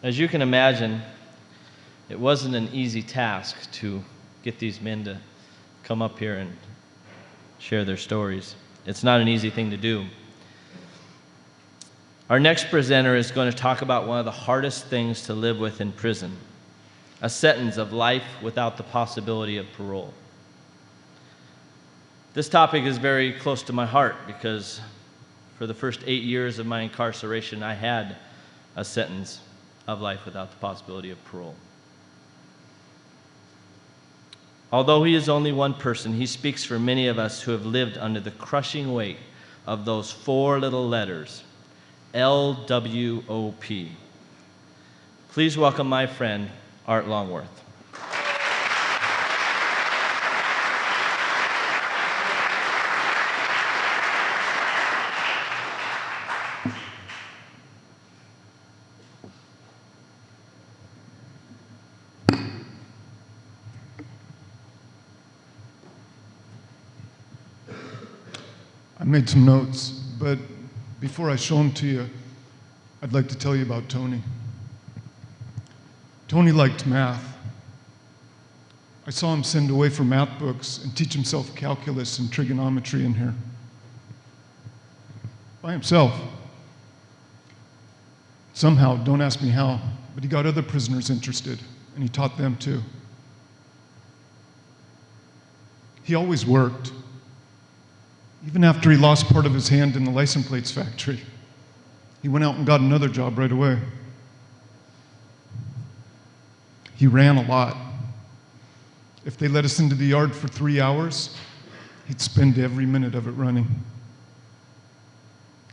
As you can imagine, it wasn't an easy task to get these men to come up here and share their stories. It's not an easy thing to do. Our next presenter is going to talk about one of the hardest things to live with in prison, a sentence of life without the possibility of parole. This topic is very close to my heart because for the first 8 years of my incarceration, I had a sentence of life without the possibility of parole. Although he is only one person, he speaks for many of us who have lived under the crushing weight of those 4 little letters, LWOP. Please welcome my friend, Art Longworth. I made some notes, but before I show them to you, I'd like to tell you about Tony. Tony liked math. I saw him send away for math books and teach himself calculus and trigonometry in here. By himself. Somehow, don't ask me how, but he got other prisoners interested, and he taught them too. He always worked. Even after he lost part of his hand in the license plates factory, he went out and got another job right away. He ran a lot. If they let us into the yard for 3 hours, he'd spend every minute of it running.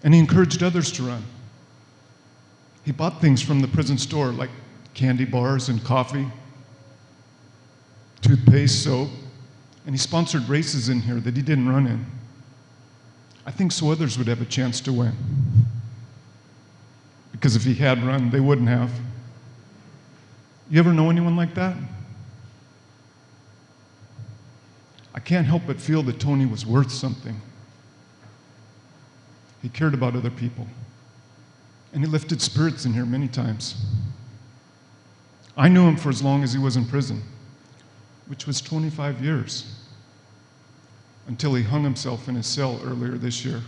And he encouraged others to run. He bought things from the prison store, like candy bars and coffee, toothpaste, soap, and he sponsored races in here that he didn't run in. I think so others would have a chance to win. Because if he had run, they wouldn't have. You ever know anyone like that? I can't help but feel that Tony was worth something. He cared about other people. And he lifted spirits in here many times. I knew him for as long as he was in prison, which was 25 years. Until he hung himself in his cell earlier this year.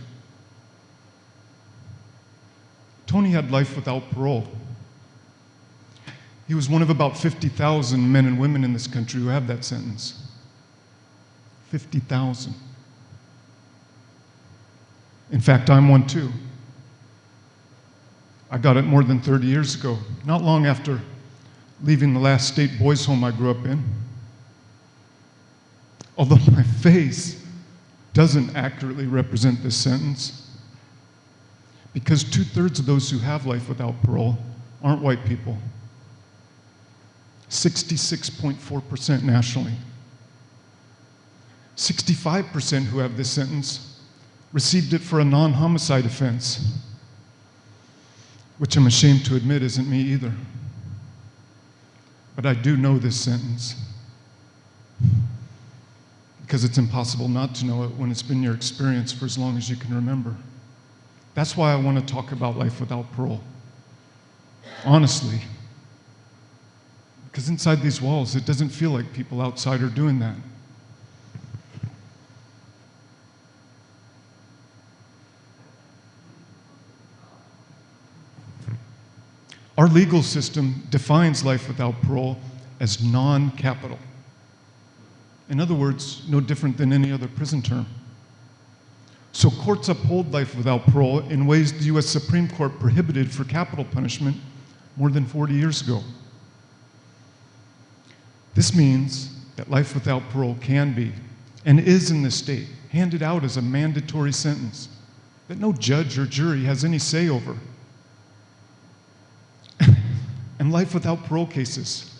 Tony had life without parole. He was one of about 50,000 men and women in this country who have that sentence. 50,000. In fact, I'm one too. I got it more than 30 years ago, not long after leaving the last state boys' home I grew up in. Although my face doesn't accurately represent this sentence, because 2/3 of those who have life without parole aren't white people. 66.4% nationally. 65% who have this sentence received it for a non-homicide offense, which I'm ashamed to admit isn't me either. But I do know this sentence, because it's impossible not to know it when it's been your experience for as long as you can remember. That's why I want to talk about life without parole. Honestly. Because inside these walls, it doesn't feel like people outside are doing that. Our legal system defines life without parole as non-capital. In other words, no different than any other prison term. So courts uphold life without parole in ways the US Supreme Court prohibited for capital punishment more than 40 years ago. This means that life without parole can be, and is in this state, handed out as a mandatory sentence that no judge or jury has any say over. And life without parole cases,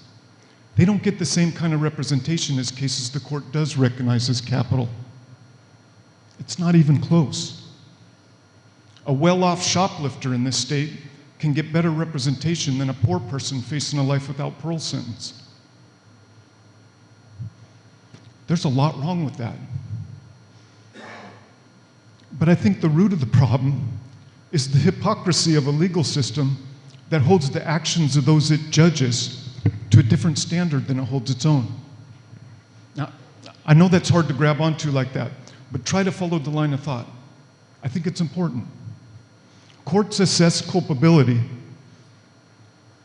they don't get the same kind of representation as cases the court does recognize as capital. It's not even close. A well-off shoplifter in this state can get better representation than a poor person facing a life without parole sentence. There's a lot wrong with that. But I think the root of the problem is the hypocrisy of a legal system that holds the actions of those it judges to a different standard than it holds its own. Now, I know that's hard to grab onto like that, but try to follow the line of thought. I think it's important. Courts assess culpability,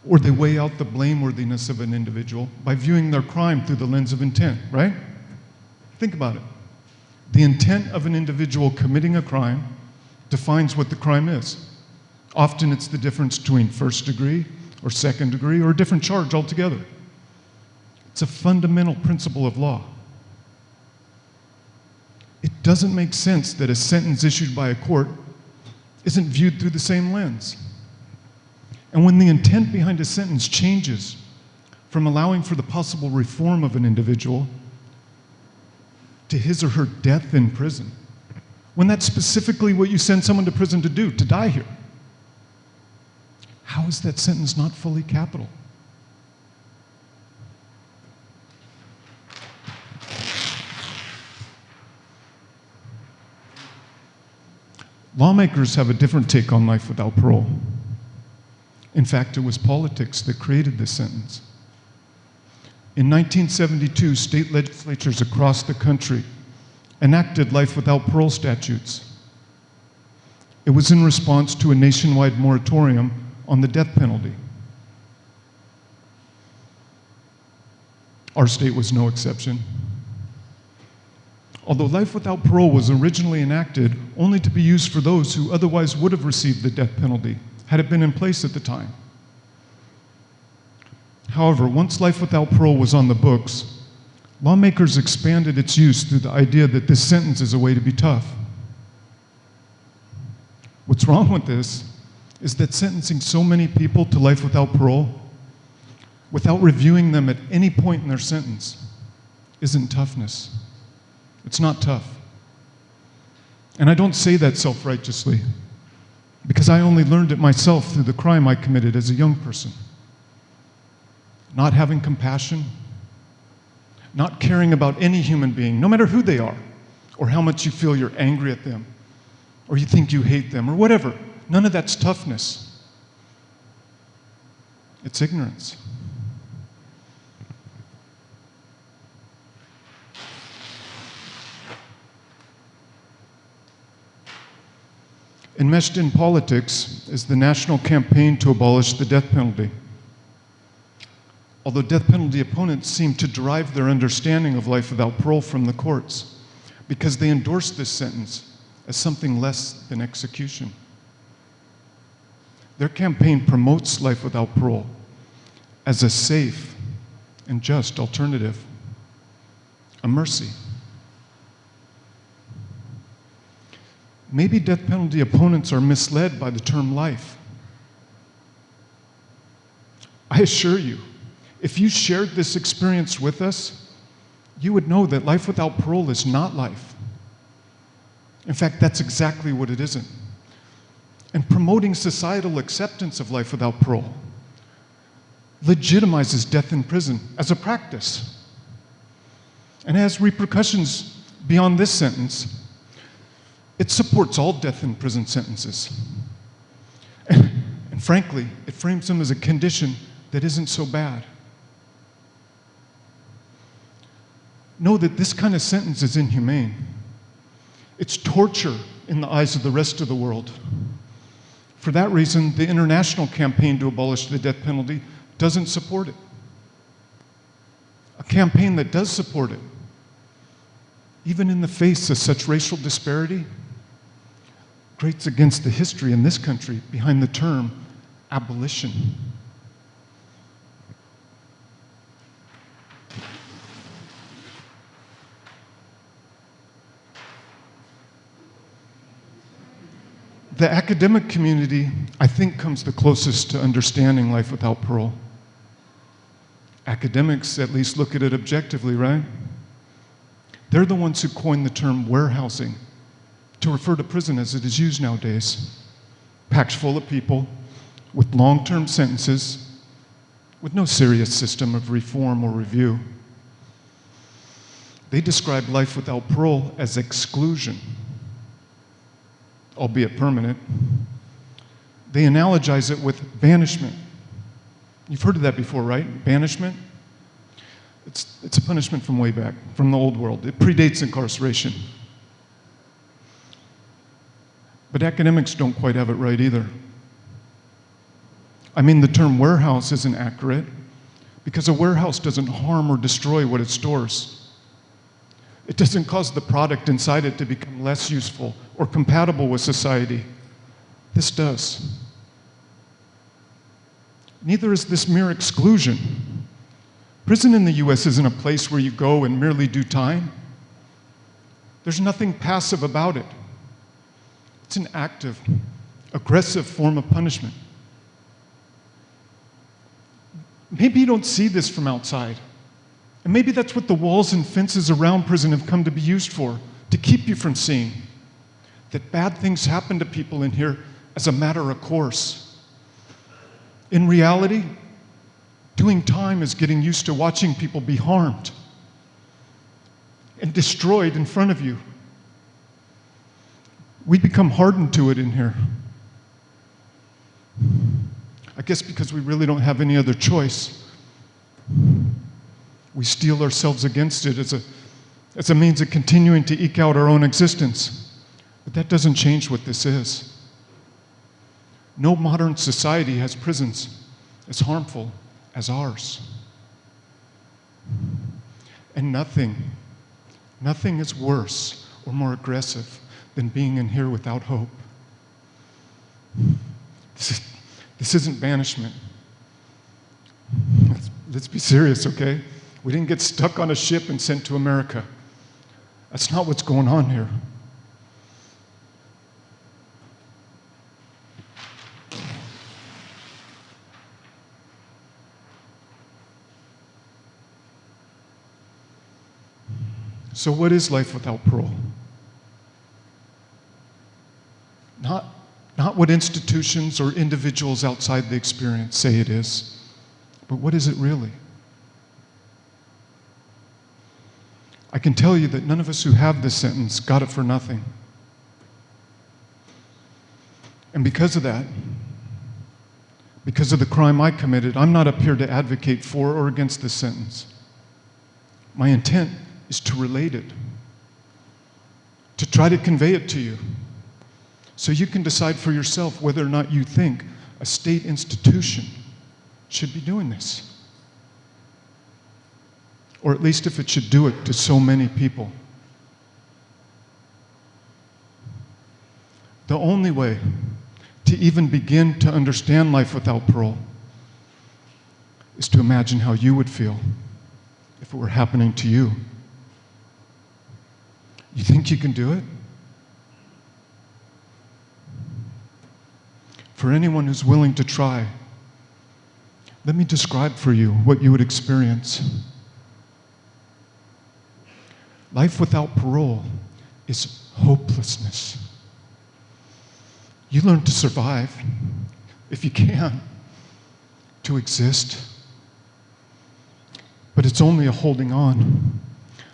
or they weigh out the blameworthiness of an individual by viewing their crime through the lens of intent, right? Think about it. The intent of an individual committing a crime defines what the crime is. Often it's the difference between first degree or second degree or a different charge altogether. It's a fundamental principle of law. It doesn't make sense that a sentence issued by a court isn't viewed through the same lens. And when the intent behind a sentence changes from allowing for the possible reform of an individual to his or her death in prison, when that's specifically what you send someone to prison to do, to die here, how is that sentence not fully capital? Lawmakers have a different take on life without parole. In fact, it was politics that created this sentence. In 1972, state legislatures across the country enacted life without parole statutes. It was in response to a nationwide moratorium on the death penalty. Our state was no exception. Although life without parole was originally enacted only to be used for those who otherwise would have received the death penalty had it been in place at the time. However, once life without parole was on the books, lawmakers expanded its use through the idea that this sentence is a way to be tough. What's wrong with this is that sentencing so many people to life without parole without reviewing them at any point in their sentence isn't toughness. It's not tough. And I don't say that self-righteously, because I only learned it myself through the crime I committed as a young person. Not having compassion, not caring about any human being, no matter who they are, or how much you feel you're angry at them, or you think you hate them, or whatever. None of that's toughness. It's ignorance. Enmeshed in politics is the national campaign to abolish the death penalty. Although death penalty opponents seem to derive their understanding of life without parole from the courts, because they endorse this sentence as something less than execution. Their campaign promotes life without parole as a safe and just alternative, a mercy. Maybe death penalty opponents are misled by the term life. I assure you, if you shared this experience with us, you would know that life without parole is not life. In fact, that's exactly what it isn't. And promoting societal acceptance of life without parole legitimizes death in prison as a practice and has repercussions beyond this sentence. It supports all death in prison sentences. And frankly, it frames them as a condition that isn't so bad. Know that this kind of sentence is inhumane. It's torture in the eyes of the rest of the world. For that reason, the international campaign to abolish the death penalty doesn't support it. A campaign that does support it, even in the face of such racial disparity, grates against the history in this country behind the term abolition. The academic community, I think, comes the closest to understanding life without parole. Academics at least look at it objectively, right? They're the ones who coined the term warehousing to refer to prison as it is used nowadays. Packed full of people with long-term sentences with no serious system of reform or review. They describe life without parole as exclusion, albeit permanent. they analogize it with banishment. You've heard of that before, right? Banishment? It's a punishment from way back, from the old world. It predates incarceration. But academics don't quite have it right either. I mean, the term warehouse isn't accurate because a warehouse doesn't harm or destroy what it stores. It doesn't cause the product inside it to become less useful or compatible with society. This does. Neither is this mere exclusion. Prison in the US isn't a place where you go and merely do time. There's nothing passive about it. It's an active, aggressive form of punishment. Maybe you don't see this from outside. And maybe that's what the walls and fences around prison have come to be used for, to keep you from seeing that bad things happen to people in here as a matter of course. In reality, doing time is getting used to watching people be harmed and destroyed in front of you. We become hardened to it in here. I guess because we really don't have any other choice. We steel ourselves against it as a means of continuing to eke out our own existence. But that doesn't change what this is. No modern society has prisons as harmful as ours. And nothing is worse or more aggressive than being in here without hope. This isn't banishment. Let's be serious, okay? We didn't get stuck on a ship and sent to America. That's not what's going on here. So what is life without parole? Not what institutions or individuals outside the experience say it is, but what is it really? I can tell you that none of us who have this sentence got it for nothing. And because of that, because of the crime I committed, I'm not up here to advocate for or against this sentence. My intent is to relate it, to try to convey it to you, so you can decide for yourself whether or not you think a state institution should be doing this. Or at least if it should do it to so many people. The only way to even begin to understand life without parole is to imagine how you would feel if it were happening to you. You think you can do it? For anyone who's willing to try, let me describe for you what you would experience. Life without parole is hopelessness. You learn to survive, if you can, to exist. But it's only a holding on,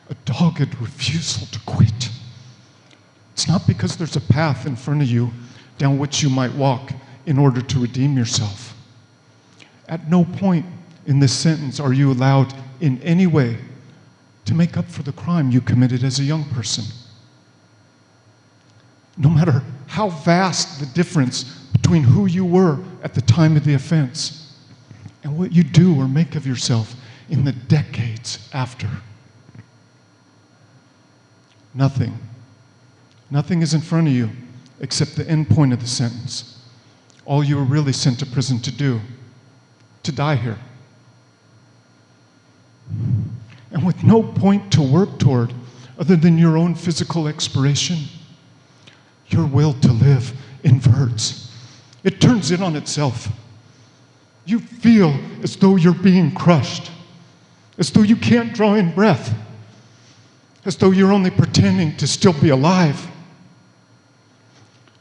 a dogged refusal to quit. It's not because there's a path in front of you down which you might walk in order to redeem yourself. At no point in this sentence are you allowed in any way to make up for the crime you committed as a young person. No matter how vast the difference between who you were at the time of the offense and what you do or make of yourself in the decades after. Nothing is in front of you except the end point of the sentence. All you were really sent to prison to do, to die here. And with no point to work toward other than your own physical expiration, your will to live inverts. It turns in on itself. You feel as though you're being crushed, as though you can't draw in breath, as though you're only pretending to still be alive.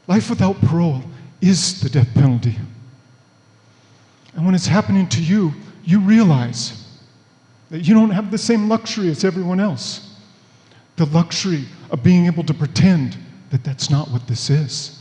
Life without parole is the death penalty. And when it's happening to you, you realize that you don't have the same luxury as everyone else. The luxury of being able to pretend that that's not what this is.